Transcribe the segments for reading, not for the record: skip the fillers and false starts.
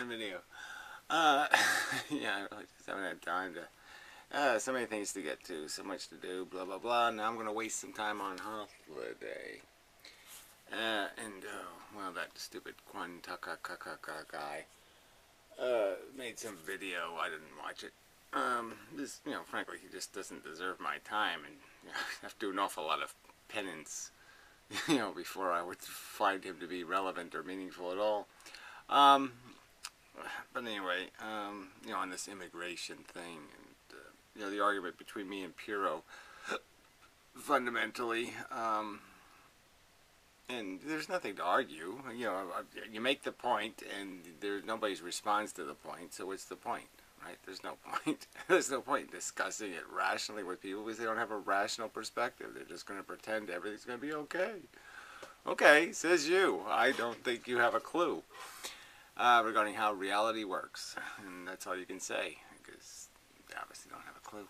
a video. Yeah, I really just haven't had time to. So many things to get to, so much to do, blah blah blah. Now I'm gonna waste some time on Hythloday. Well, that stupid Quantaka guy made some video. I didn't watch it. This, frankly, he just doesn't deserve my time, and I have to do an awful lot of penance, before I would find him to be relevant or meaningful at all. But anyway, on this immigration thing, and the argument between me and Puro, fundamentally, and there's nothing to argue. You make the point, and nobody responds to the point. So what's the point, right? There's no point. There's no point in discussing it rationally with people because they don't have a rational perspective. They're just going to pretend everything's going to be okay. Okay, says you. I don't think you have a clue regarding how reality works, and that's all you can say because they obviously don't have a clue.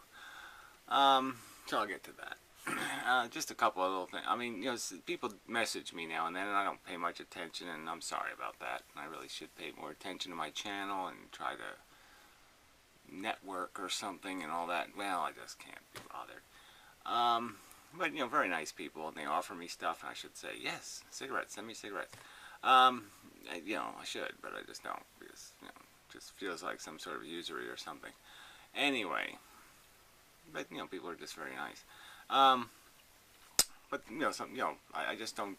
So I'll get to that. Just a couple of little things. I mean, people message me now and then, and I don't pay much attention, and I'm sorry about that. I really should pay more attention to my channel and try to network or something and all that. Well, I just can't be bothered. But, very nice people, and they offer me stuff, and I should say, yes, cigarettes, send me cigarettes. I should, but I just don't, because, it just feels like some sort of usury or something. Anyway, but, people are just very nice. But I just don't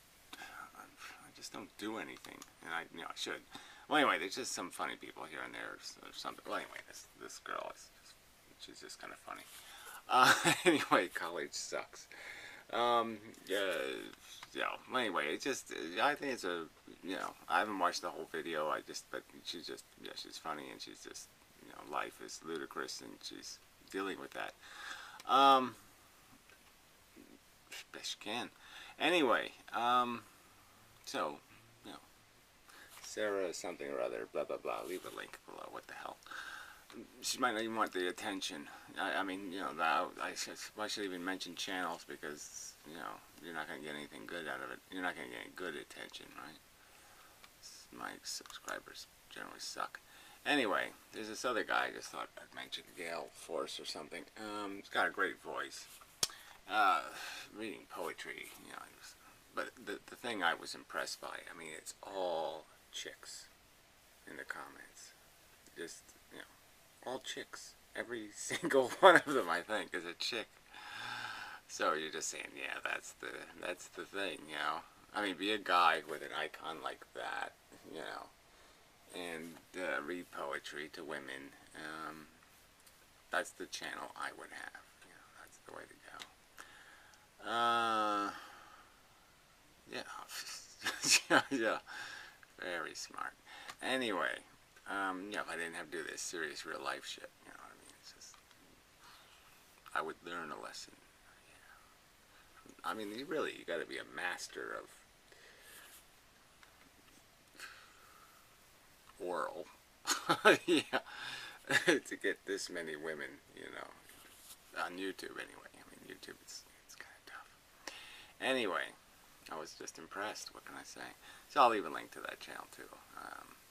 do anything, and I should. Well, anyway, there's just some funny people here and there, or something. Well, anyway, this girl she's just kind of funny. Anyway, college sucks. Well, anyway, I think it's I haven't watched the whole video. But she's funny, and she's just, life is ludicrous, and she's dealing with that. Best you can. Anyway, so, Sarah something or other, blah, blah, blah. Leave a link below. What the hell? She might not even want the attention. I mean, I should even mention channels because, you're not going to get anything good out of it. You're not going to get any good attention, right? My subscribers generally suck. Anyway, there's this other guy I just thought I'd mention, Gale Force or something. He's got a great voice. Reading poetry, but the thing I was impressed by, I mean, it's all chicks in the comments. Just, all chicks. Every single one of them, I think, is a chick. So you're just saying, yeah, that's the thing, I mean, be a guy with an icon like that, and read poetry to women. That's the channel I would have. That's the way to go. Yeah, very smart. Anyway, if I didn't have to do this serious real life shit, you know what I mean? It's just, I would learn a lesson. Yeah. I mean, you gotta be a master of oral, yeah, to get this many women, on YouTube anyway. I mean, YouTube, it's kind of tough. Anyway, I was just impressed. What can I say? So I'll leave a link to that channel too.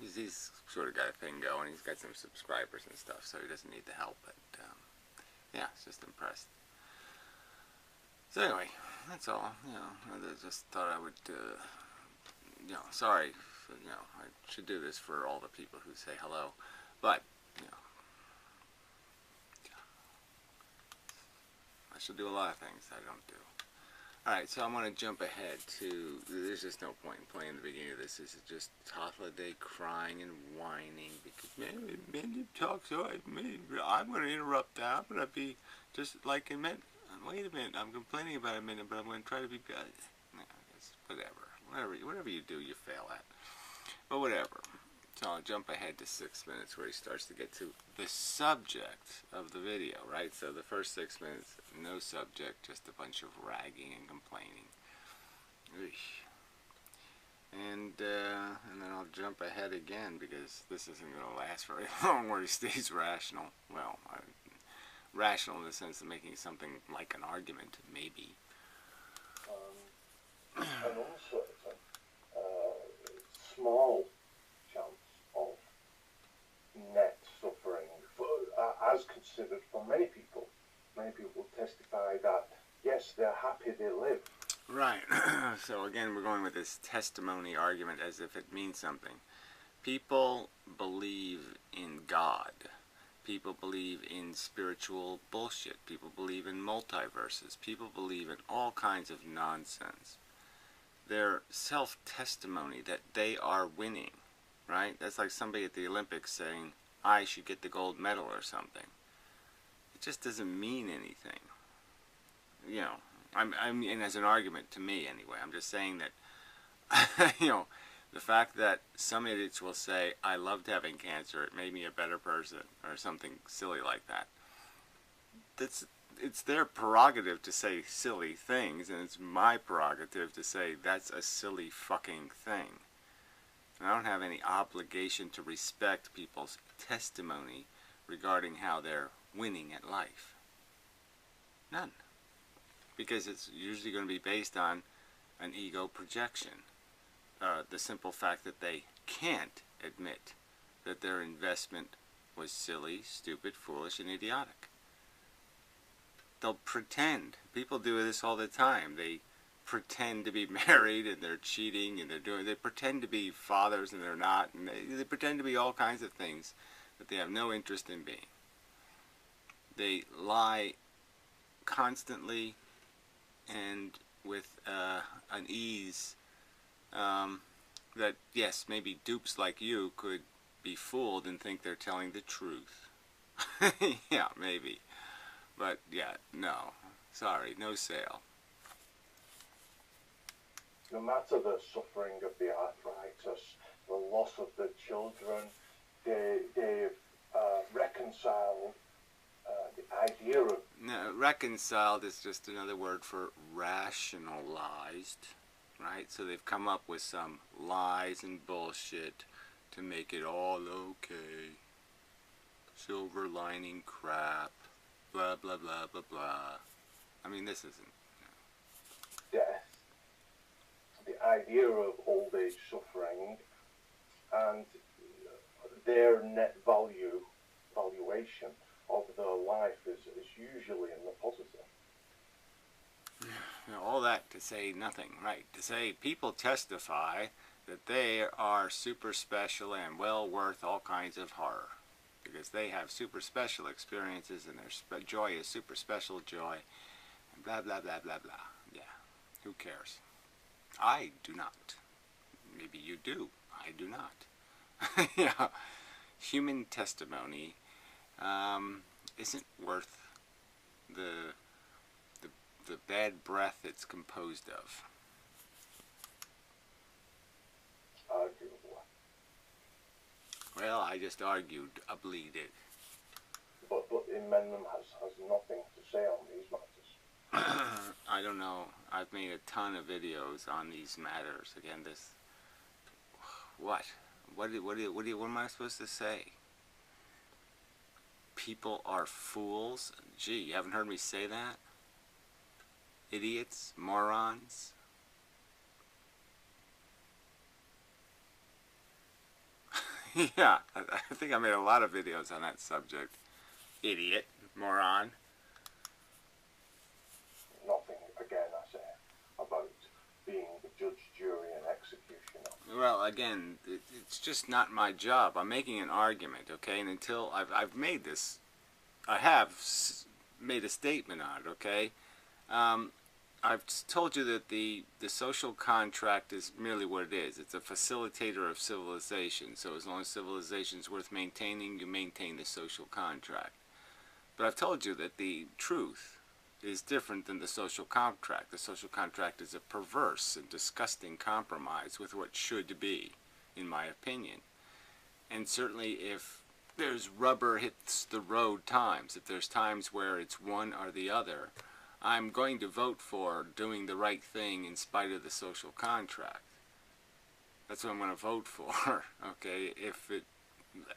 He's sort of got a thing going. He's got some subscribers and stuff, so he doesn't need the help. But yeah, just impressed. So anyway, that's all. I just thought I would. Sorry. I should do this for all the people who say hello, but I should do a lot of things I don't do. Alright, so I'm going to jump ahead to, there's just no point in playing the beginning of this. This is just Hythloday crying and whining because, man, you talk so, I'm going to interrupt that. I'm going to be just like a minute. Wait a minute, I'm complaining about a minute, but I'm going to try to be good. Whatever you do, you fail at. But whatever. So I'll jump ahead to 6 minutes where he starts to get to the subject of the video, right? So the first 6 minutes, no subject, just a bunch of ragging and complaining. Eesh. And then I'll jump ahead again because this isn't going to last very long where he stays rational. Well, rational in the sense of making something like an argument, maybe. And also, small chunks of they're happy they live. Right. So again, we're going with this testimony argument as if it means something. People believe in God. People believe in spiritual bullshit. People believe in multiverses. People believe in all kinds of nonsense. Their self-testimony that they are winning, right? That's like somebody at the Olympics saying, I should get the gold medal or something. It just doesn't mean anything. You know, I mean, as an argument to me anyway, I'm just saying that, you know, the fact that some idiots will say, I loved having cancer, it made me a better person, or something silly like that. It's their prerogative to say silly things, and it's my prerogative to say that's a silly fucking thing. And I don't have any obligation to respect people's testimony regarding how they're winning at life. None. Because it's usually going to be based on an ego projection. The simple fact that they can't admit that their investment was silly, stupid, foolish, and idiotic. They'll pretend. People do this all the time. They pretend to be married and they're cheating and they pretend to be fathers and they're not, and they pretend to be all kinds of things that they have no interest in being. They lie constantly and with an ease that, yes, maybe dupes like you could be fooled and think they're telling the truth. Yeah, maybe. But, yeah, no. Sorry, no sale. No matter the suffering of the arthritis, the loss of the children, they've reconciled the idea of... No, reconciled is just another word for rationalized, right? So they've come up with some lies and bullshit to make it all okay. Silver lining crap. Blah, blah, blah, blah, blah. I mean, this isn't... death, the idea of old age suffering, and their net valuation of their life is usually in the positive. You know, all that to say nothing, right? To say people testify that they are super special and well worth all kinds of horror. Because they have super special experiences and their joy is super special joy. And blah, blah, blah, blah, blah. Yeah, who cares? I do not. Maybe you do. I do not. Yeah, human testimony isn't worth the bad breath it's composed of. Arguable. Well, I just argued, bleeded. But Inmenum has nothing to say on these matters. I don't know. I've made a ton of videos on these matters. Again, this... What? What am I supposed to say? People are fools? Gee, you haven't heard me say that? Idiots? Morons? Yeah, I think I made a lot of videos on that subject. Idiot. Moron. Nothing, again, I say, about being the judge, jury, and executioner. Well, again, it's just not my job. I'm making an argument, okay? And until I've made this, I have made a statement on it, okay? I've told you that the social contract is merely what it is. It's a facilitator of civilization. So as long as civilization is worth maintaining, you maintain the social contract. But I've told you that the truth is different than the social contract. The social contract is a perverse and disgusting compromise with what should be, in my opinion. And certainly if there's rubber hits the road times, if there's times where it's one or the other, I'm going to vote for doing the right thing in spite of the social contract. That's what I'm going to vote for, okay? If it,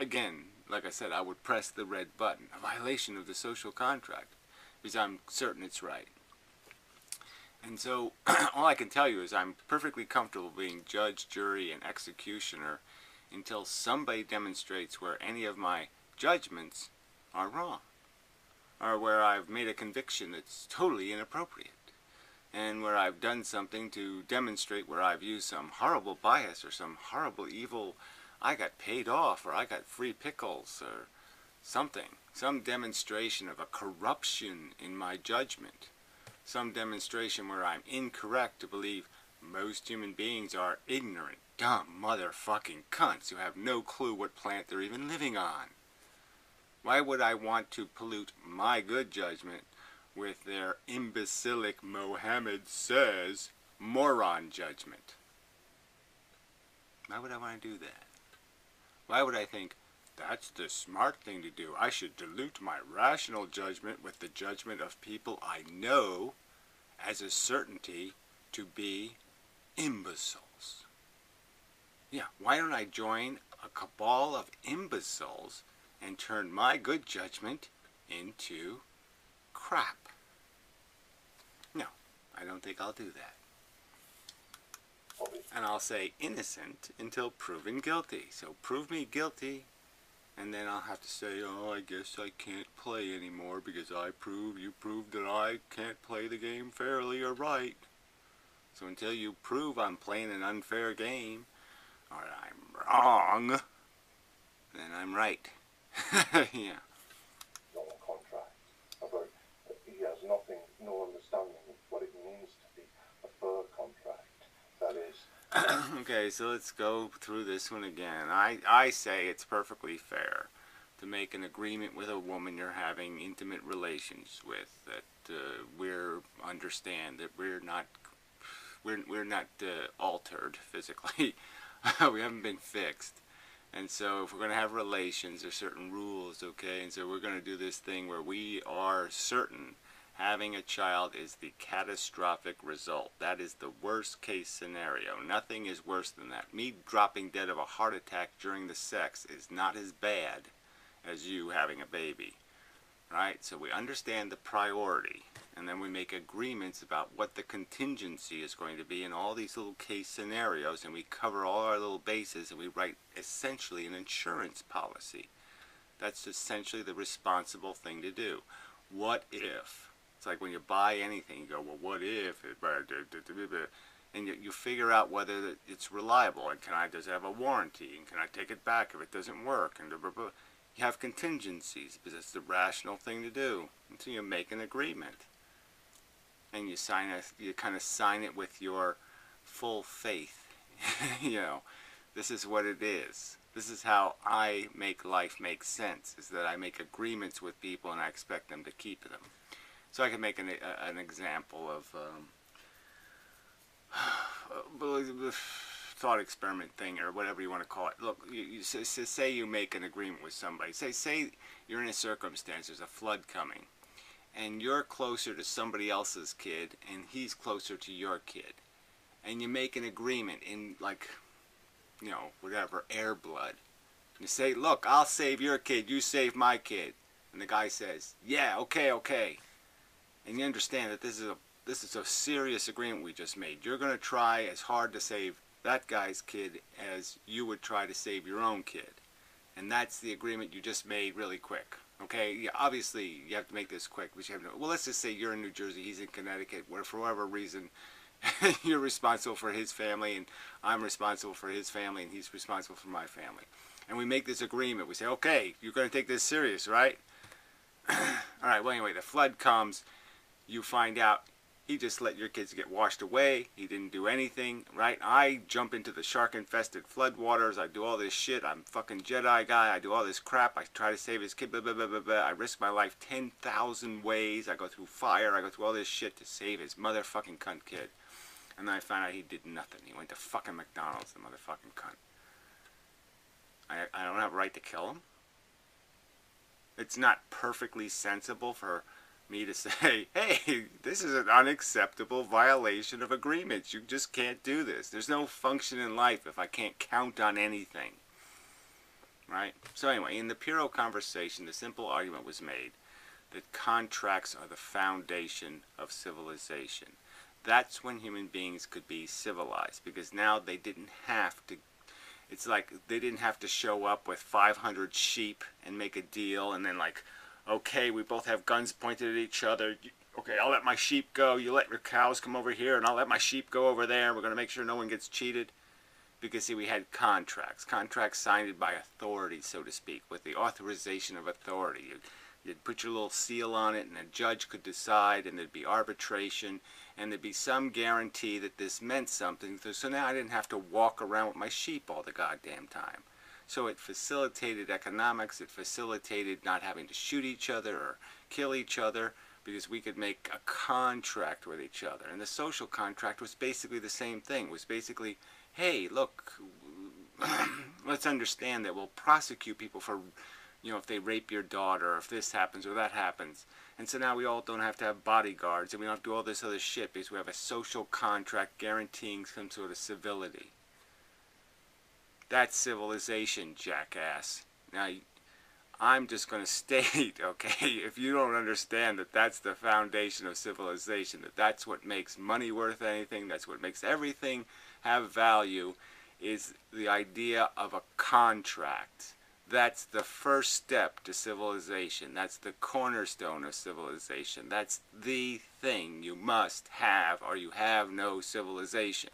again, like I said, I would press the red button, a violation of the social contract, because I'm certain it's right. And so, all I can tell you is I'm perfectly comfortable being judge, jury, and executioner until somebody demonstrates where any of my judgments are wrong, or where I've made a conviction that's totally inappropriate. and where I've done something to demonstrate where I've used some horrible bias or some horrible evil, I got paid off or I got free pickles or something, some demonstration of a corruption in my judgment, some demonstration where I'm incorrect to believe most human beings are ignorant, dumb motherfucking cunts who have no clue what planet they're even living on. Why would I want to pollute my good judgment with their imbecilic Mohammed says moron judgment? Why would I want to do that? Why would I think that's the smart thing to do? I should dilute my rational judgment with the judgment of people I know as a certainty to be imbeciles. Yeah, why don't I join a cabal of imbeciles and turn my good judgment into crap? No, I don't think I'll do that. And I'll say innocent until proven guilty. So prove me guilty, and then I'll have to say, oh, I guess I can't play anymore because you proved that I can't play the game fairly or right. So until you prove I'm playing an unfair game, or I'm wrong, then I'm right. Yeah. Normal contract. About he has no understanding of what it means to be a fair contract. That is. Okay, so let's go through this one again. I say it's perfectly fair to make an agreement with a woman you're having intimate relations with, that understand that we're not altered physically. We haven't been fixed. And so if we're going to have relations, there's certain rules, okay? And so we're going to do this thing where we are certain having a child is the catastrophic result. That is the worst case scenario. Nothing is worse than that. Me dropping dead of a heart attack during the sex is not as bad as you having a baby. Right? So we understand the priority, and then we make agreements about what the contingency is going to be in all these little case scenarios, and we cover all our little bases, and we write essentially an insurance policy. That's essentially the responsible thing to do. What if? It's like when you buy anything, you go, well, what if? And you figure out whether it's reliable, and does it have a warranty, and can I take it back if it doesn't work, and you have contingencies because it's the rational thing to do. And so you make an agreement, and you kind of sign it with your full faith. You know, this is what it is. This is how I make life make sense, is that I make agreements with people and I expect them to keep them. So I can make an example of thought experiment thing, or whatever you want to call it. Look, you say you make an agreement with somebody. Say you're in a circumstance, there's a flood coming, and you're closer to somebody else's kid, and he's closer to your kid. And you make an agreement in, like, you know, whatever, air blood. You say, look, I'll save your kid, you save my kid. And the guy says, yeah, okay. And you understand that this is a serious agreement we just made. You're going to try as hard to save that guy's kid as you would try to save your own kid. And that's the agreement you just made really quick. Okay, yeah, obviously you have to make this quick, but you have to, well, let's just say you're in New Jersey, he's in Connecticut, where for whatever reason you're responsible for his family, and I'm responsible for his family, and he's responsible for my family. And we make this agreement. We say, okay, you're going to take this serious, right? All right, well, anyway, the flood comes. You find out he just let your kids get washed away. He didn't do anything, right? I jump into the shark-infested floodwaters. I do all this shit. I'm fucking Jedi guy. I do all this crap. I try to save his kid, blah, blah, blah, blah, blah. I risk my life 10,000 ways. I go through fire. I go through all this shit to save his motherfucking cunt kid. And then I found out he did nothing. He went to fucking McDonald's, the motherfucking cunt. I don't have a right to kill him. It's not perfectly sensible for me to say, hey, this is an unacceptable violation of agreements. You just can't do this. There's no function in life if I can't count on anything. Right? So anyway, in the Puro conversation, the simple argument was made that contracts are the foundation of civilization. That's when human beings could be civilized, because now they didn't have to, it's like they didn't have to show up with 500 sheep and make a deal and then like, okay, we both have guns pointed at each other. okay, I'll let my sheep go, you let your cows come over here, and I'll let my sheep go over there, and we're going to make sure no one gets cheated. Because, see, we had contracts signed by authority, so to speak, with the authorization of authority. You'd put your little seal on it, and a judge could decide, and there'd be arbitration, and there'd be some guarantee that this meant something. So now I didn't have to walk around with my sheep all the goddamn time. So it facilitated economics, it facilitated not having to shoot each other or kill each other, because we could make a contract with each other. And the social contract was basically the same thing. It was basically, hey, look, let's understand that we'll prosecute people for, if they rape your daughter, or if this happens or that happens. And so now we all don't have to have bodyguards, and we don't have to do all this other shit, because we have a social contract guaranteeing some sort of civility. That's civilization, jackass. Now, I'm just going to state, okay, if you don't understand that that's the foundation of civilization, that that's what makes money worth anything, that's what makes everything have value, is the idea of a contract. That's the first step to civilization. That's the cornerstone of civilization. That's the thing you must have, or you have no civilization.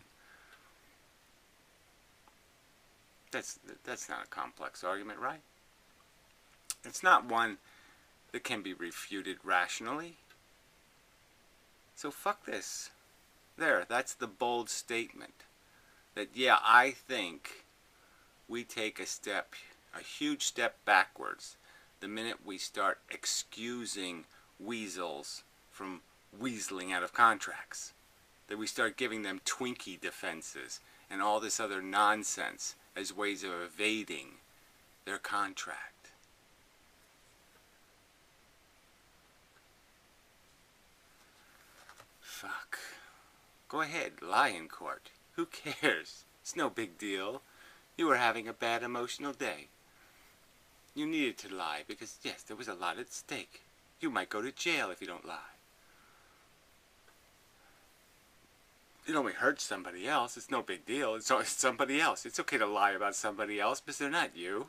That's not a complex argument, right? It's not one that can be refuted rationally. So fuck this. There, that's the bold statement. That, yeah, I think we take a huge step backwards the minute we start excusing weasels from weaseling out of contracts. That we start giving them Twinkie defenses and all this other nonsense as ways of evading their contract. Fuck. Go ahead, lie in court. Who cares? It's no big deal. You were having a bad emotional day. You needed to lie because, yes, there was a lot at stake. You might go to jail if you don't lie. It only hurts somebody else. It's no big deal. It's somebody else. It's okay to lie about somebody else because they're not you.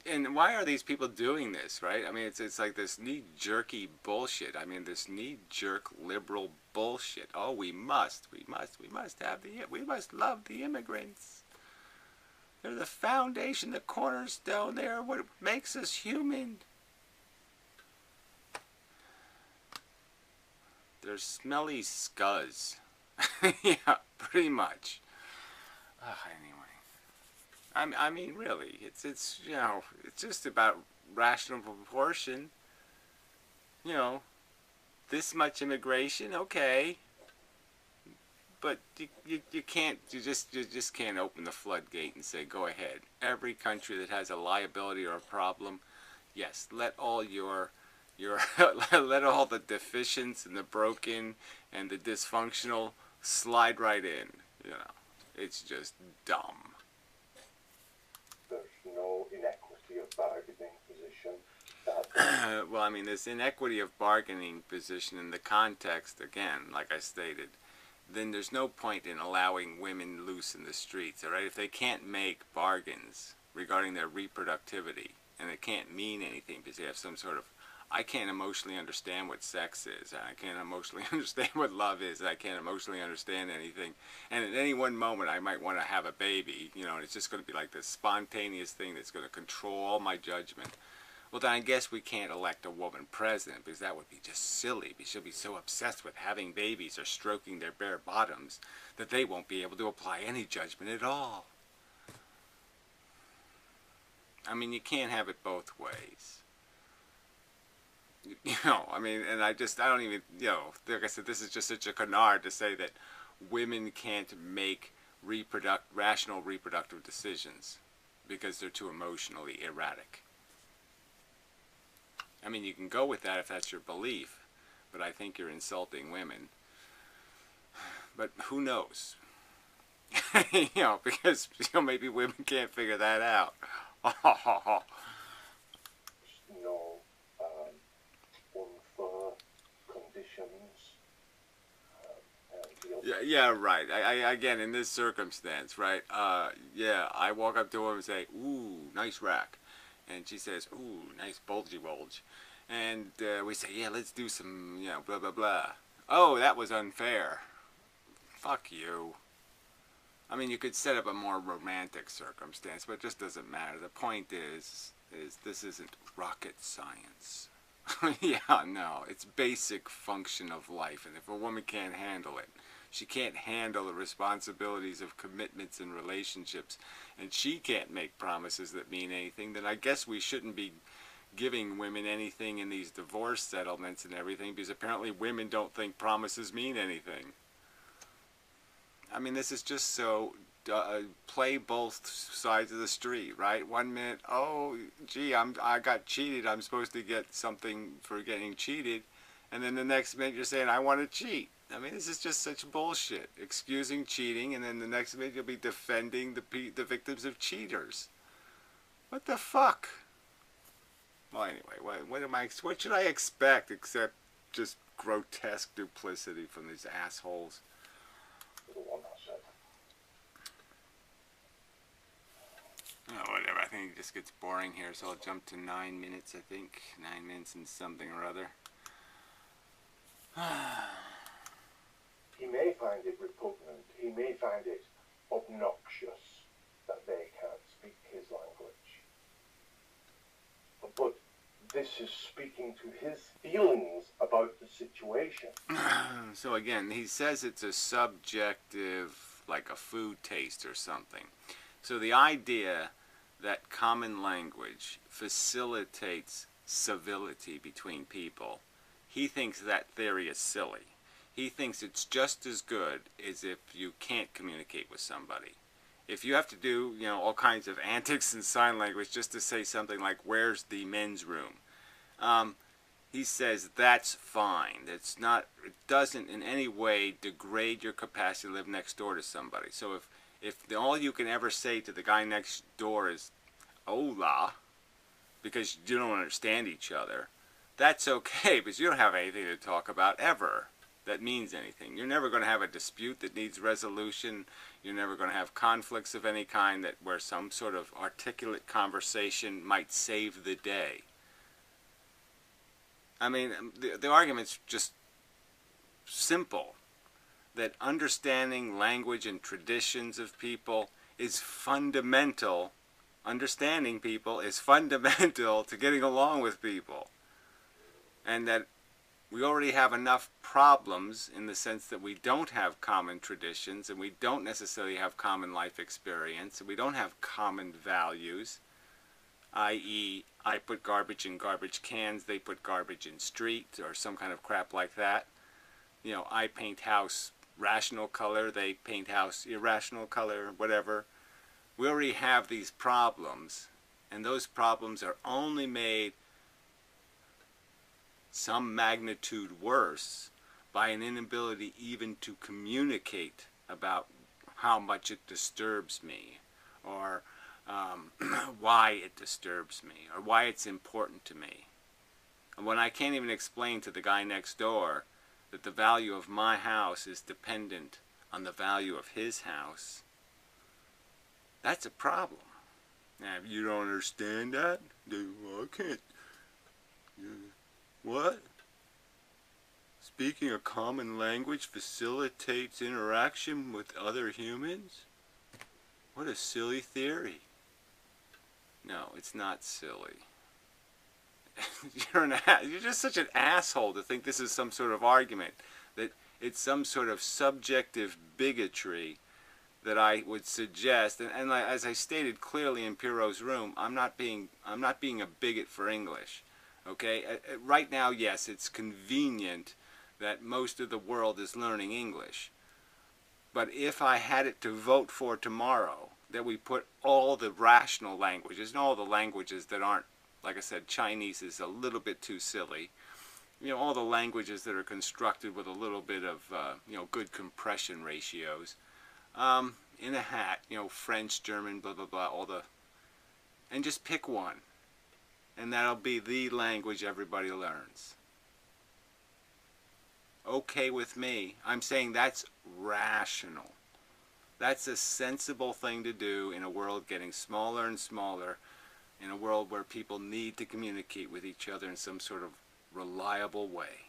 And why are these people doing this, right? I mean, it's like this knee-jerky bullshit. I mean, this knee-jerk liberal bullshit. Oh, we must love the immigrants. They're the foundation, the cornerstone. They're what makes us human. They're smelly scuzz. Yeah, pretty much. Anyway. I mean, really, it's it's just about rational proportion. This much immigration, okay, but you just can't open the floodgate and say go ahead. Every country that has a liability or a problem, yes, let all let all the deficients and the broken and the dysfunctional slide right in. It's just dumb. There's no inequity of bargaining position. Well, I mean, this inequity of bargaining position in the context, again, like I stated, then there's no point in allowing women loose in the streets, all right? If they can't make bargains regarding their reproductivity, and it can't mean anything because they have some sort of, I can't emotionally understand what sex is, and I can't emotionally understand what love is, and I can't emotionally understand anything. And at any one moment, I might want to have a baby, and it's just going to be like this spontaneous thing that's going to control all my judgment. Well, then I guess we can't elect a woman president, because that would be just silly, because she'll be so obsessed with having babies or stroking their bare bottoms that they won't be able to apply any judgment at all. I mean, you can't have it both ways. I mean, and I don't even, like I said, this is just such a canard to say that women can't make rational reproductive decisions because they're too emotionally erratic. I mean, you can go with that if that's your belief, but I think you're insulting women. But who knows? Because maybe women can't figure that out. No unfair conditions. Yeah, right. I again, in this circumstance, right? Yeah, I walk up to him and say, "Ooh, nice rack," and she says, ooh, nice bulgy bulge. And we say, yeah, let's do some, you know, blah, blah, blah. Oh, that was unfair. Fuck you. I mean, you could set up a more romantic circumstance, but it just doesn't matter. The point is this isn't rocket science. Yeah, no, it's basic function of life, and if a woman can't handle it, she can't handle the responsibilities of commitments and relationships, and she can't make promises that mean anything, then I guess we shouldn't be giving women anything in these divorce settlements and everything, because apparently women don't think promises mean anything. I mean, this is just so play both sides of the street, right? 1 minute, oh, gee, I got cheated, I'm supposed to get something for getting cheated, and then the next minute you're saying I want to cheat. I mean, this is just such bullshit. Excusing cheating, and then the next minute you'll be defending the victims of cheaters. What the fuck? Well, anyway, what should I expect except just grotesque duplicity from these assholes? The one I said. Oh, whatever. I think it just gets boring here, so I'll jump to 9 minutes, I think. 9 minutes and something or other. He may find it repugnant. He may find it obnoxious that they can't speak his language. But this is speaking to his feelings about the situation. So again, he says it's a subjective, like a food taste or something. So the idea that common language facilitates civility between people, he thinks that theory is silly. He thinks it's just as good as if you can't communicate with somebody. If you have to do, you know, all kinds of antics and sign language just to say something like, where's the men's room? He says that's fine. It doesn't in any way degrade your capacity to live next door to somebody. So if all you can ever say to the guy next door is hola, because you don't understand each other, that's okay, because you don't have anything to talk about ever that means anything. You're never going to have a dispute that needs resolution. You're never going to have conflicts of any kind where some sort of articulate conversation might save the day. I mean, the argument's just simple, that understanding language and traditions of people is fundamental. Understanding people is fundamental to getting along with people. And that we already have enough problems in the sense that we don't have common traditions, and we don't necessarily have common life experience, and we don't have common values, i.e., I put garbage in garbage cans, they put garbage in streets, or some kind of crap like that. You know, I paint house rational color, they paint house irrational color, whatever. We already have these problems, and those problems are only made some magnitude worse by an inability even to communicate about how much it disturbs me, or why it disturbs me, or why it's important to me. And when I can't even explain to the guy next door that the value of my house is dependent on the value of his house, that's a problem. Now, if you don't understand that, then I can't. What? Speaking a common language facilitates interaction with other humans? What a silly theory. No, it's not silly. You're just such an asshole to think this is some sort of argument, that it's some sort of subjective bigotry that I would suggest. And as I stated clearly in Pierrot's room, I'm not being a bigot for English. Okay? Right now, yes, it's convenient that most of the world is learning English. But if I had it to vote for tomorrow, that we put all the rational languages, and all the languages that aren't, like I said, Chinese is a little bit too silly, you know, all the languages that are constructed with a little bit of, you know, good compression ratios, in a hat, you know, French, German, blah, blah, blah, and just pick one. And that'll be the language everybody learns. Okay with me. I'm saying that's rational. That's a sensible thing to do in a world getting smaller and smaller, in a world where people need to communicate with each other in some sort of reliable way.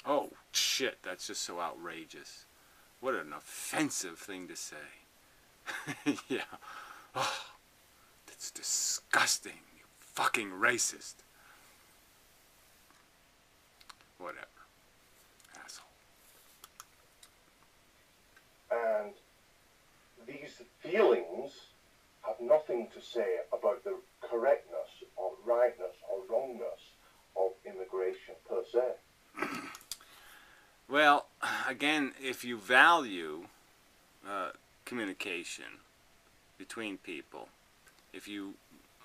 Oh, shit, that's just so outrageous. What an offensive thing to say. Yeah. Oh, that's disgusting, you fucking racist. Whatever. Asshole. And these feelings have nothing to say about the correctness or rightness or wrongness of immigration per se. Well, again, if you value communication between people, if you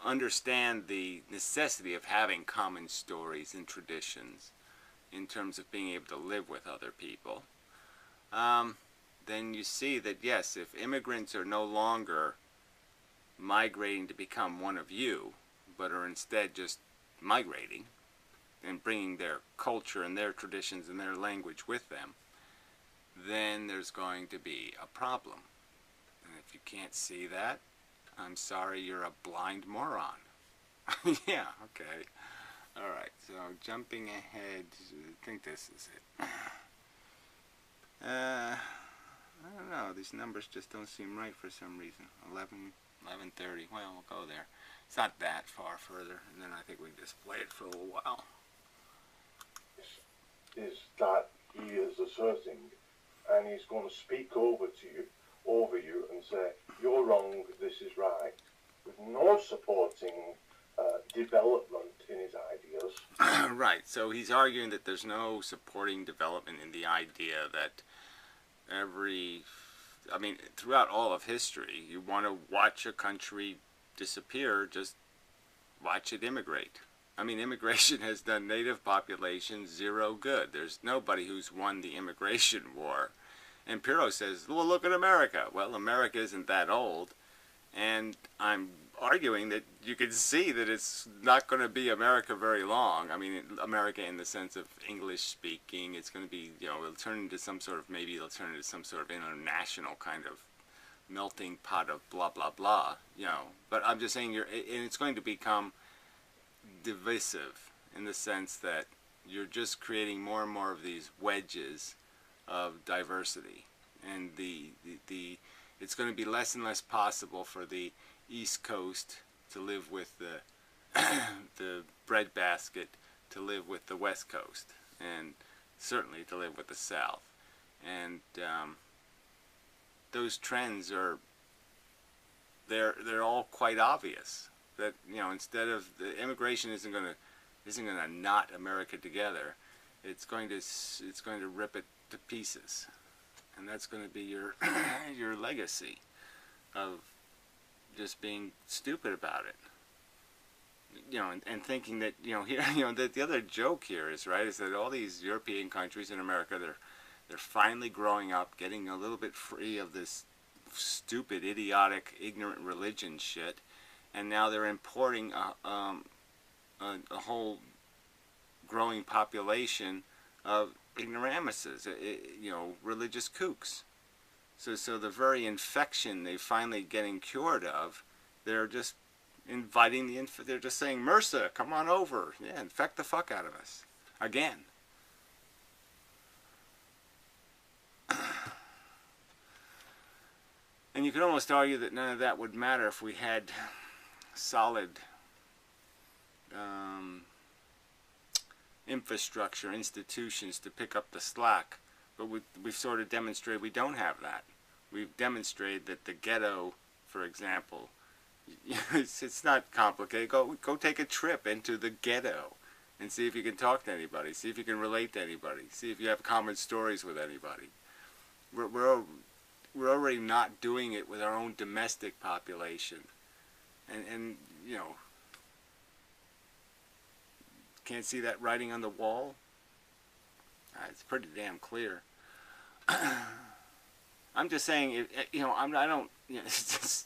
understand the necessity of having common stories and traditions in terms of being able to live with other people, then you see that, yes, if immigrants are no longer migrating to become one of you, but are instead just migrating and bringing their culture and their traditions and their language with them, then there's going to be a problem. And if you can't see that, I'm sorry, you're a blind moron. Yeah, okay. Alright, so jumping ahead, I think this is it. I don't know, these numbers just don't seem right for some reason. 11:30, well, we'll go there. It's not that far further, and then I think we can just play it for a little while. Is that he is asserting, and he's going to speak over you and say, you're wrong, this is right, with no supporting development in his ideas. Right, so he's arguing that there's no supporting development in the idea that throughout all of history, you want to watch a country disappear, just watch it immigrate. I mean, immigration has done native populations zero good. There's nobody who's won the immigration war. And Pirro says, well, look at America. Well, America isn't that old. And I'm arguing that you can see that it's not going to be America very long. I mean, America in the sense of English speaking. It's going to be, it'll turn into some sort of, maybe it'll turn into some sort of international kind of melting pot of blah, blah, blah, But I'm just saying, and it's going to become divisive in the sense that you're just creating more and more of these wedges of diversity, and it's going to be less and less possible for the East Coast to live with the breadbasket, to live with the West Coast, and certainly to live with the South. And those trends they're all quite obvious. That instead of the immigration isn't going to knot America together, it's going to rip it to pieces, and that's going to be your your legacy of just being stupid about it. And thinking that here that the other joke here is that all these European countries in America, they're finally growing up, getting a little bit free of this stupid, idiotic, ignorant religion shit. And now they're importing a whole growing population of ignoramuses, religious kooks. So the very infection they're finally getting cured of, they're just inviting they're just saying, MRSA, come on over. Yeah, infect the fuck out of us. Again. And you could almost argue that none of that would matter if we had solid infrastructure, institutions to pick up the slack. But we've sort of demonstrated we don't have that. We've demonstrated that the ghetto, for example, it's not complicated. Go take a trip into the ghetto and see if you can talk to anybody. See if you can relate to anybody. See if you have common stories with anybody. We're already not doing it with our own domestic population. And can't see that writing on the wall? It's pretty damn clear. I'm just saying, it's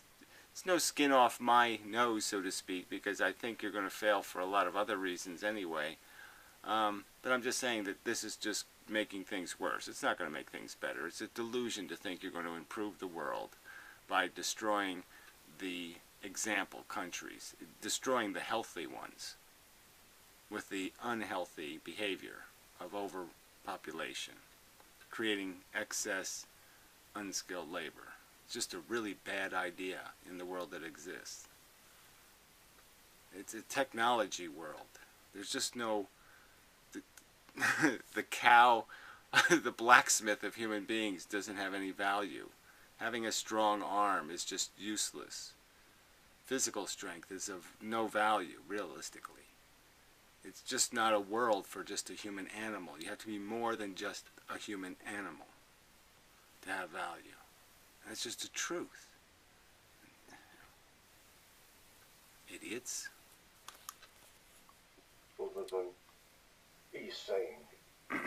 no skin off my nose, so to speak, because I think you're going to fail for a lot of other reasons anyway. But I'm just saying that this is just making things worse. It's not going to make things better. It's a delusion to think you're going to improve the world by destroying the example countries, destroying the healthy ones with the unhealthy behavior of overpopulation, creating excess unskilled labor. It's just a really bad idea in the world that exists. It's a technology world. There's just no, the cow, the blacksmith of human beings doesn't have any value. Having a strong arm is just useless. Physical strength is of no value, realistically. It's just not a world for just a human animal. You have to be more than just a human animal to have value. That's just the truth. Idiots. Other than he's saying.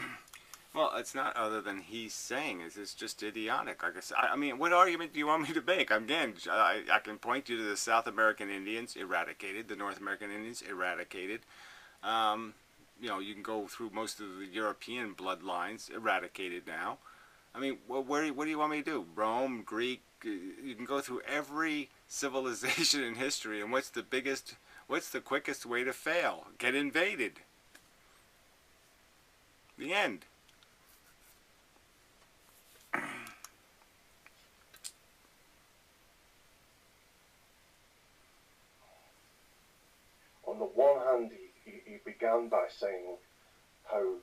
Well, it's not other than he's saying. It's just idiotic. Like I mean, what argument do you want me to make? Again, I can point you to the South American Indians eradicated, the North American Indians eradicated. You know, you can go through most of the European bloodlines eradicated now. I mean, what do you want me to do? Rome, Greek, you can go through every civilization in history, and what's the quickest way to fail? Get invaded. The end. On the one hand, he began by saying how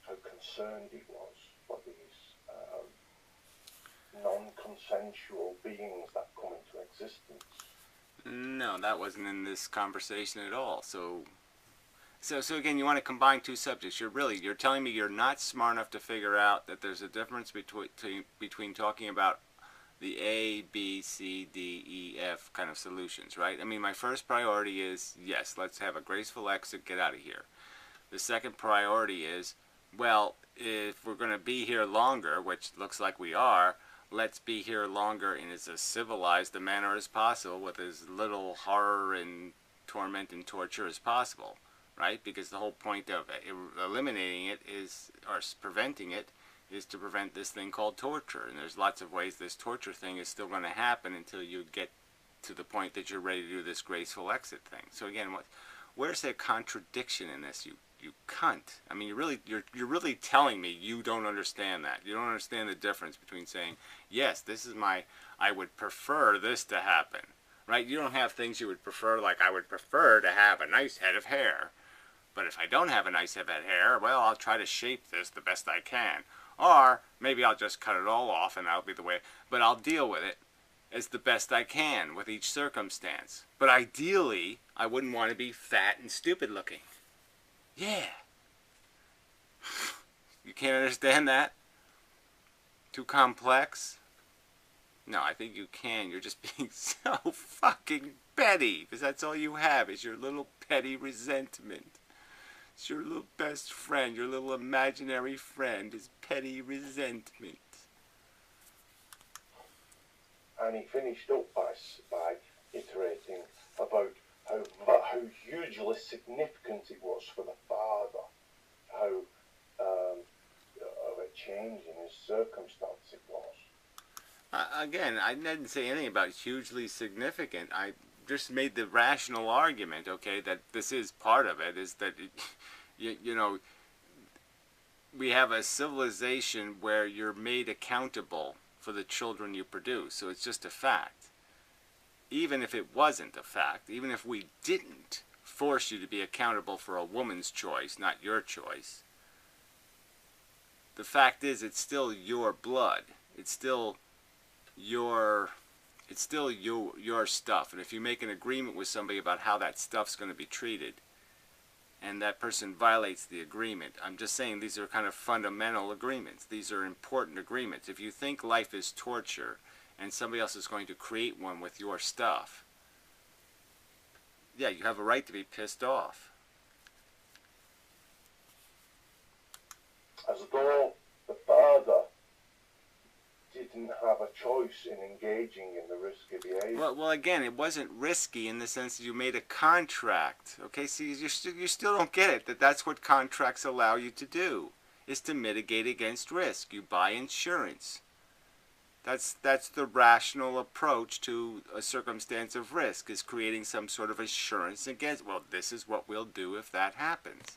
concerned he was for these non-consensual beings that come into existence. No, that wasn't in this conversation at all. So again, you want to combine two subjects. You're telling me you're not smart enough to figure out that there's a difference between talking about the A, B, C, D, E, F kind of solutions, right? I mean, my first priority is, yes, let's have a graceful exit, get out of here. The second priority is, well, if we're going to be here longer, which looks like we are, let's be here longer in as civilized a manner as possible with as little horror and torment and torture as possible, right? Because the whole point of eliminating it is, or preventing it, is to prevent this thing called torture. And there's lots of ways this torture thing is still going to happen until you get to the point that you're ready to do this graceful exit thing. So again, where's the contradiction in this, you cunt? I mean, you're really telling me you don't understand that. You don't understand the difference between saying, yes, this is I would prefer this to happen, right? You don't have things you would prefer, like I would prefer to have a nice head of hair. But if I don't have a nice head of hair, well, I'll try to shape this the best I can. Or maybe I'll just cut it all off and that'll be the way. But I'll deal with it as the best I can with each circumstance. But ideally, I wouldn't want to be fat and stupid looking. Yeah. You can't understand that? Too complex? No, I think you can. You're just being so fucking petty. Because that's all you have is your little petty resentment. It's your little best friend, your little imaginary friend is petty resentment. And he finished up by iterating about how hugely significant it was for the father, how of a change in his circumstance it was. Again, I didn't say anything about hugely significant. I just made the rational argument, okay, that this is part of it, is that, you know, we have a civilization where you're made accountable for the children you produce. So it's just a fact. Even if it wasn't a fact, even if we didn't force you to be accountable for a woman's choice, not your choice, the fact is it's still your blood. It's still your stuff. And if you make an agreement with somebody about how that stuff's going to be treated, and that person violates the agreement, I'm just saying these are kind of fundamental agreements. These are important agreements. If you think life is torture and somebody else is going to create one with your stuff, yeah, you have a right to be pissed off. As though the father didn't have a choice in engaging in the risky behavior. Well, again, it wasn't risky in the sense that you made a contract. Okay, see, you still don't get it, that's what contracts allow you to do, is to mitigate against risk. You buy insurance. That's the rational approach to a circumstance of risk, is creating some sort of assurance against, well, this is what we'll do if that happens.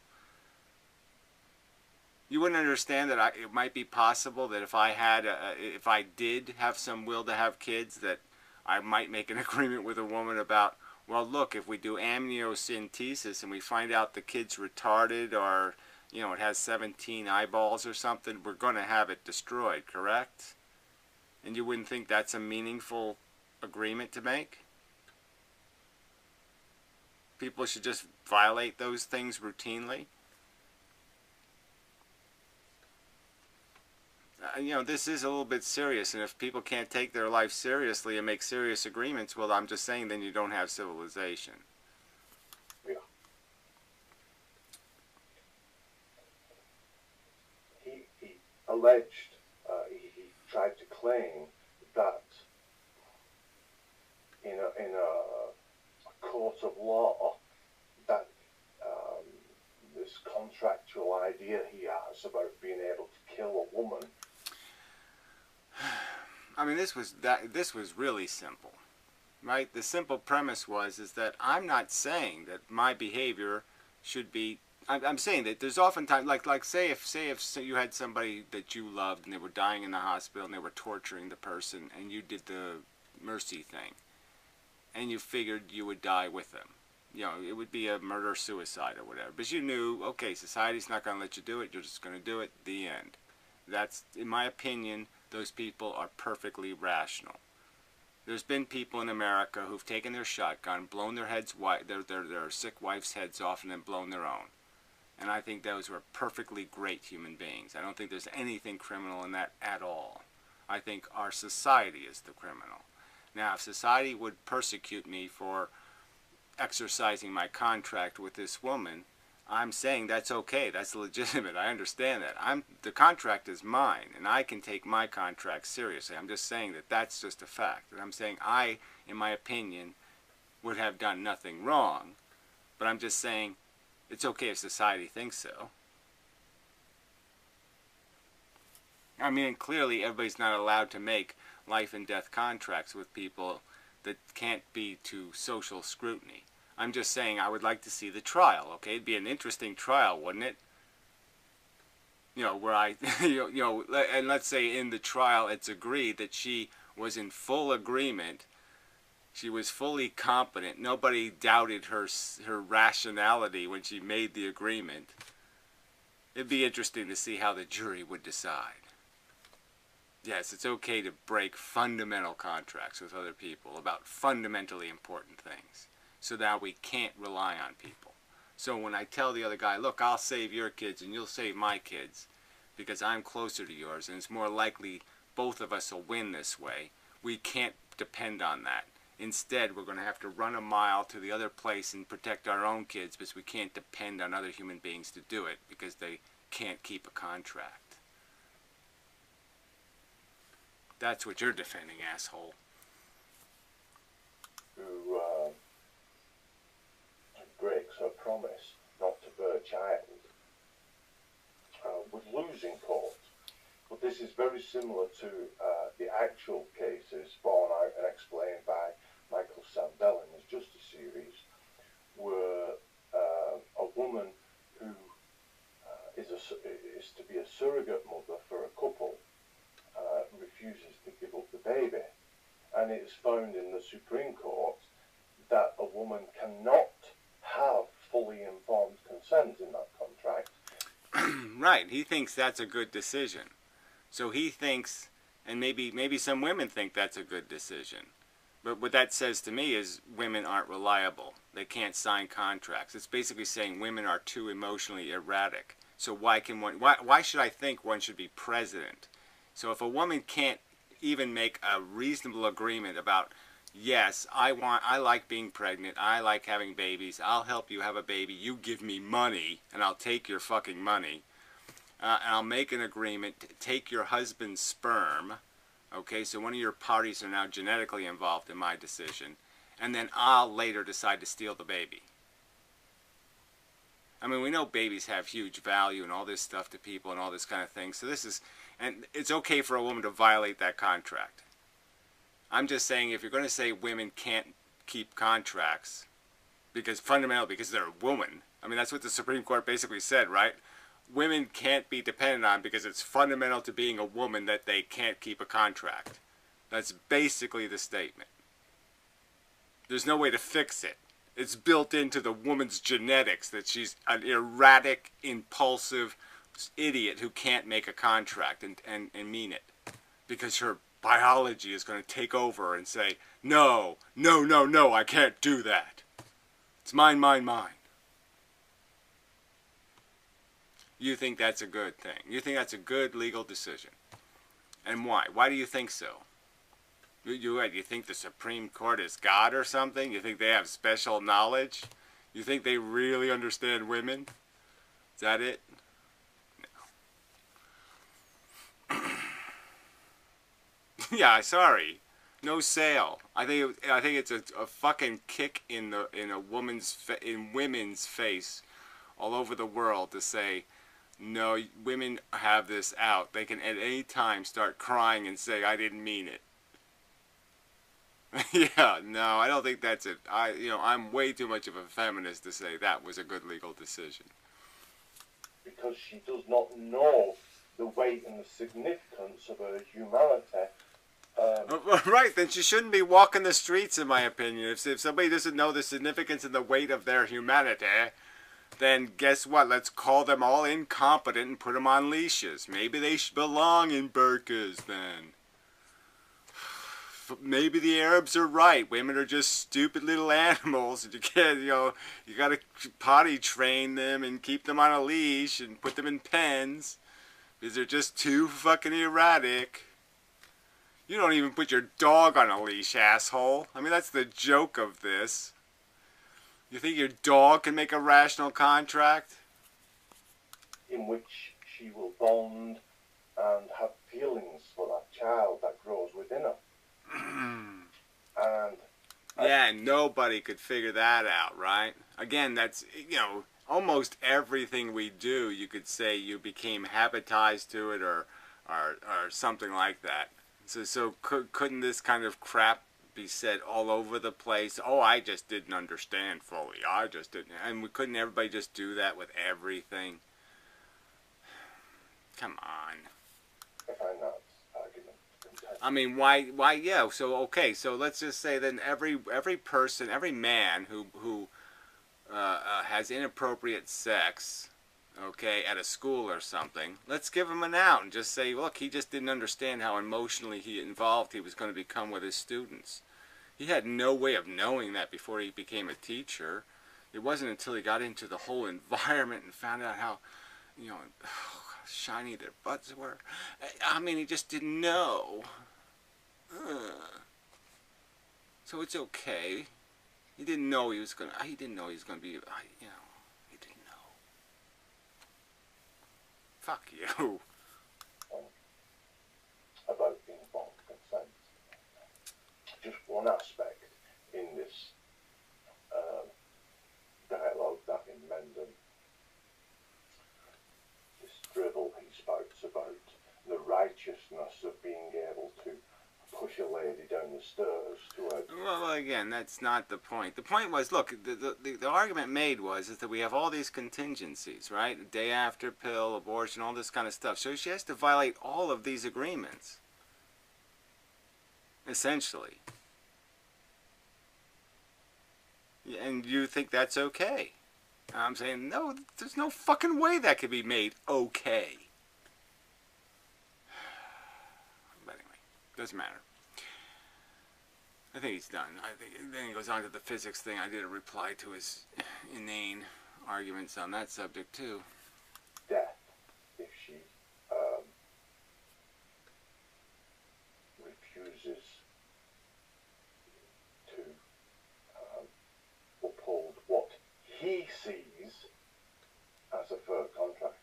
You wouldn't understand that it might be possible that if I did have some will to have kids, that I might make an agreement with a woman about, well, look, if we do amniocentesis and we find out the kid's retarded, or, you know, it has 17 eyeballs or something, we're going to have it destroyed, correct? And you wouldn't think that's a meaningful agreement to make? People should just violate those things routinely? You know, this is a little bit serious, and if people can't take their life seriously and make serious agreements, well, I'm just saying, then you don't have civilization. Yeah. He alleged, he tried to claim that in a court of law, that this contractual idea he has about being able to kill a woman. I mean, this was really simple, right? The simple premise is that I'm not saying that my behavior should be. I'm saying that there's oftentimes, like say if you had somebody that you loved and they were dying in the hospital and they were torturing the person, and you did the mercy thing, and you figured you would die with them. You know, it would be a murder-suicide or whatever. But you knew, okay, society's not going to let you do it. You're just going to do it. The end. That's, in my opinion, those people are perfectly rational. There's been people in America who've taken their shotgun, blown their heads, their sick wife's heads off, and then blown their own. And I think those were perfectly great human beings. I don't think there's anything criminal in that at all. I think our society is the criminal. Now, if society would persecute me for exercising my contract with this woman, I'm saying that's okay. That's legitimate. I understand that. The contract is mine, and I can take my contract seriously. I'm just saying that that's just a fact. And I'm saying I, in my opinion, would have done nothing wrong. But I'm just saying it's okay if society thinks so. I mean, clearly everybody's not allowed to make life and death contracts with people that can't be to social scrutiny. I'm just saying I would like to see the trial, okay? It'd be an interesting trial, wouldn't it? You know, where and let's say in the trial it's agreed that she was in full agreement. She was fully competent. Nobody doubted her rationality when she made the agreement. It'd be interesting to see how the jury would decide. Yes, it's okay to break fundamental contracts with other people about fundamentally important things. So now we can't rely on people. So when I tell the other guy, look, I'll save your kids and you'll save my kids because I'm closer to yours and it's more likely both of us will win this way, we can't depend on that. Instead, we're going to have to run a mile to the other place and protect our own kids because we can't depend on other human beings to do it because they can't keep a contract. That's what you're defending, asshole. Who breaks her promise not to bear a child would lose in court. But this is very similar to the actual cases borne out and explained by Michael Sandel in his Justice series, where a woman who is to be a surrogate mother for a couple refuses to give up the baby. And it's found in the Supreme Court that a woman cannot have fully informed consent in that contract. Right, he thinks that's a good decision. So he thinks, and maybe some women think that's a good decision. But what that says to me is women aren't reliable. They can't sign contracts. It's basically saying women are too emotionally erratic. So why should I think one should be president? So if a woman can't even make a reasonable agreement about, yes, I like being pregnant, I like having babies, I'll help you have a baby, you give me money, and I'll take your fucking money, and I'll make an agreement to take your husband's sperm, okay, so one of your parties are now genetically involved in my decision, and then I'll later decide to steal the baby. I mean, we know babies have huge value and all this stuff to people and all this kind of thing. So this is, and it's okay for a woman to violate that contract. I'm just saying, if you're going to say women can't keep contracts because they're a woman, I mean, that's what the Supreme Court basically said, right? Women can't be dependent on because it's fundamental to being a woman that they can't keep a contract. That's basically the statement. There's no way to fix it. It's built into the woman's genetics that she's an erratic, impulsive idiot who can't make a contract and mean it. Because her biology is going to take over and say, no, no, no, no, I can't do that. It's mine, mine, mine. You think that's a good thing. You think that's a good legal decision. And why? Why do you think so? You think the Supreme Court is God or something? You think they have special knowledge? You think they really understand women? Is that it? No. Yeah, sorry. No sale. I think it's a fucking kick in women's face all over the world to say, no, women have this out. They can at any time start crying and say, I didn't mean it. Yeah, no, I don't think that's it. I'm way too much of a feminist to say that was a good legal decision. Because she does not know the weight and the significance of her humanity. Right, then she shouldn't be walking the streets, in my opinion. If somebody doesn't know the significance and the weight of their humanity, then guess what? Let's call them all incompetent and put them on leashes. Maybe they should belong in burqas then. Maybe the Arabs are right. Women are just stupid little animals. And you got to potty train them and keep them on a leash and put them in pens because they're just too fucking erratic. You don't even put your dog on a leash, asshole. I mean, that's the joke of this. You think your dog can make a rational contract? In which she will bond and have feelings for that child that grows within her. And nobody could figure that out, right? Again, that's, almost everything we do, you could say you became habitized to it or something like that. So couldn't this kind of crap be said all over the place? Oh, I just didn't understand fully. I just didn't. And couldn't everybody just do that with everything? Come on. I find that argument contentious. I mean, why, yeah, so, okay, so let's just say then every person, every man who has inappropriate sex, okay, at a school or something, let's give him an out and just say, look, he just didn't understand how emotionally involved he was going to become with his students. He had no way of knowing that before he became a teacher. It wasn't until he got into the whole environment and found out how, shiny their butts were. I mean, he just didn't know. So it's okay. He didn't know he was gonna. He didn't know he was gonna be. He didn't know. Fuck you. About informed consent. Just one aspect in this dialogue that in Mendon, this drivel he spouts about the righteousness of being able to push a lady down the stairs to her. Well, again, that's not the point. The point was, look, the argument made is that we have all these contingencies, right? Day after pill, abortion, all this kind of stuff. So she has to violate all of these agreements, essentially. And you think that's okay? I'm saying, no, there's no fucking way that could be made okay. But anyway, doesn't matter. I think he's done. Then he goes on to the physics thing. I did a reply to his inane arguments on that subject too. Death, if she refuses to uphold what he sees as a fair contract.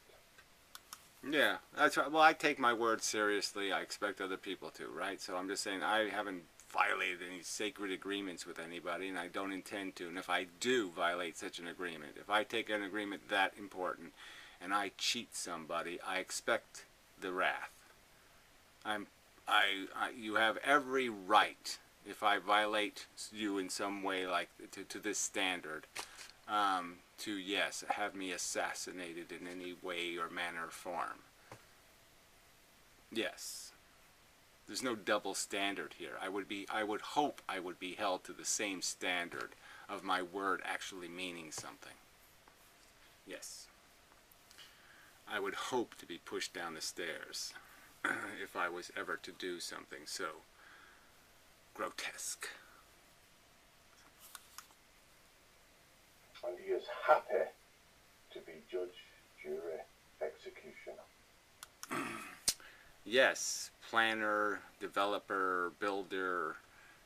Yeah, that's right. Well, I take my word seriously. I expect other people to, right? So I'm just saying I haven't violated any sacred agreements with anybody, and I don't intend to. And if I do violate such an agreement, if I take an agreement that important and I cheat somebody, I expect the wrath. You have every right, if I violate you in some way, like to this standard, to, yes, have me assassinated in any way or manner or form. Yes. There's no double standard here. I would hope I would be held to the same standard of my word actually meaning something. Yes. I would hope to be pushed down the stairs if I was ever to do something so grotesque. And he is happy to be judge, jury, executioner. Yes, planner, developer, builder,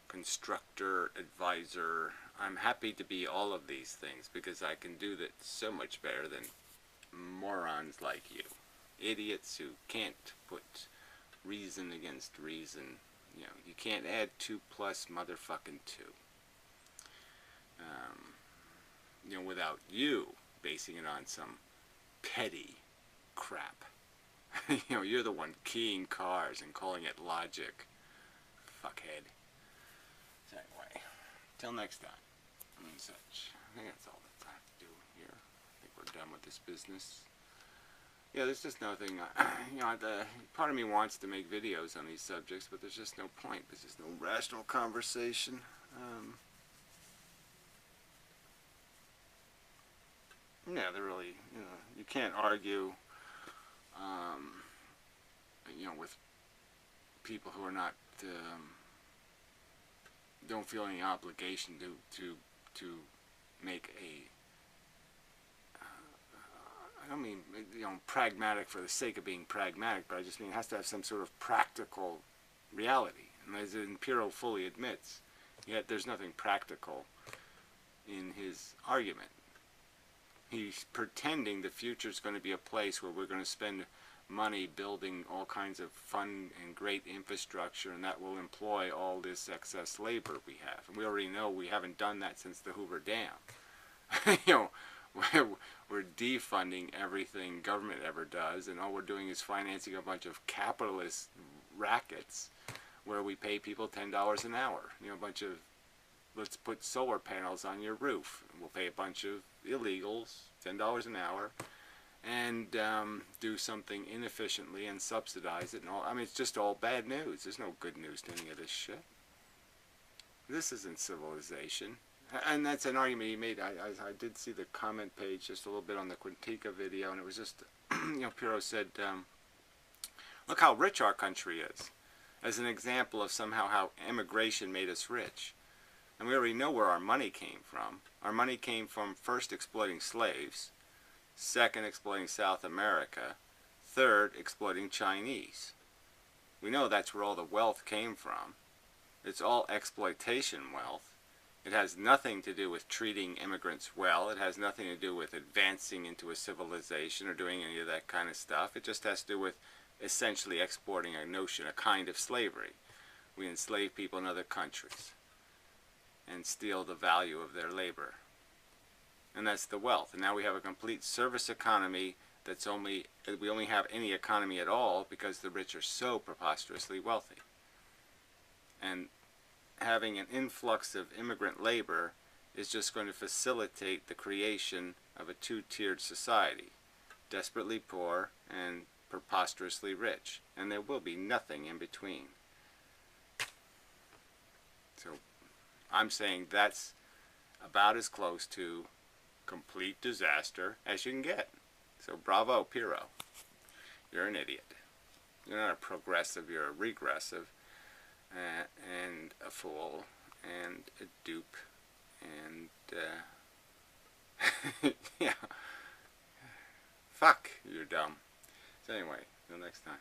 constructor, advisor. I'm happy to be all of these things because I can do that so much better than morons like you. Idiots who can't put reason against reason. You know, you can't add 2 plus motherfucking 2. You know, without you basing it on some petty crap. You know, you're the one keying cars and calling it logic. Fuckhead. So anyway, till next time, and such. I think that's all that's I have to do here. I think we're done with this business. Yeah, there's just nothing, you know, part of me wants to make videos on these subjects, but there's just no point. There's just no rational conversation. Yeah, they're really, you know, you can't argue, you know, with people who are not, don't feel any obligation to make a, I don't mean, you know, pragmatic for the sake of being pragmatic, but I just mean it has to have some sort of practical reality. And as Imperial fully admits, yet there's nothing practical in his argument. He's pretending the future is going to be a place where we're going to spend money building all kinds of fun and great infrastructure, and that will employ all this excess labor we have. And we already know we haven't done that since the Hoover Dam. You know, we're defunding everything government ever does, and all we're doing is financing a bunch of capitalist rackets where we pay people $10 an hour. You know, a bunch of, let's put solar panels on your roof. We'll pay a bunch of illegals $10 an hour and do something inefficiently and subsidize it and all. I mean, it's just all bad news. There's no good news to any of this shit. This isn't civilization. And that's an argument he made. I did see the comment page just a little bit on the Quintica video, and it was just, you know, Piro said, look how rich our country is, as an example of somehow how immigration made us rich. And we already know where our money came from. Our money came from first exploiting slaves, second exploiting South America, third exploiting Chinese. We know that's where all the wealth came from. It's all exploitation wealth. It has nothing to do with treating immigrants well. It has nothing to do with advancing into a civilization or doing any of that kind of stuff. It just has to do with essentially exporting a notion, a kind of slavery. We enslave people in other countries and steal the value of their labor. And that's the wealth. And now we have a complete service economy that's we only have any economy at all because the rich are so preposterously wealthy. And having an influx of immigrant labor is just going to facilitate the creation of a two-tiered society, desperately poor and preposterously rich. And there will be nothing in between. So I'm saying that's about as close to complete disaster as you can get. So bravo, Piro. You're an idiot. You're not a progressive, you're a regressive, and a fool, and a dupe, and, yeah. Fuck, you're dumb. So anyway, till next time.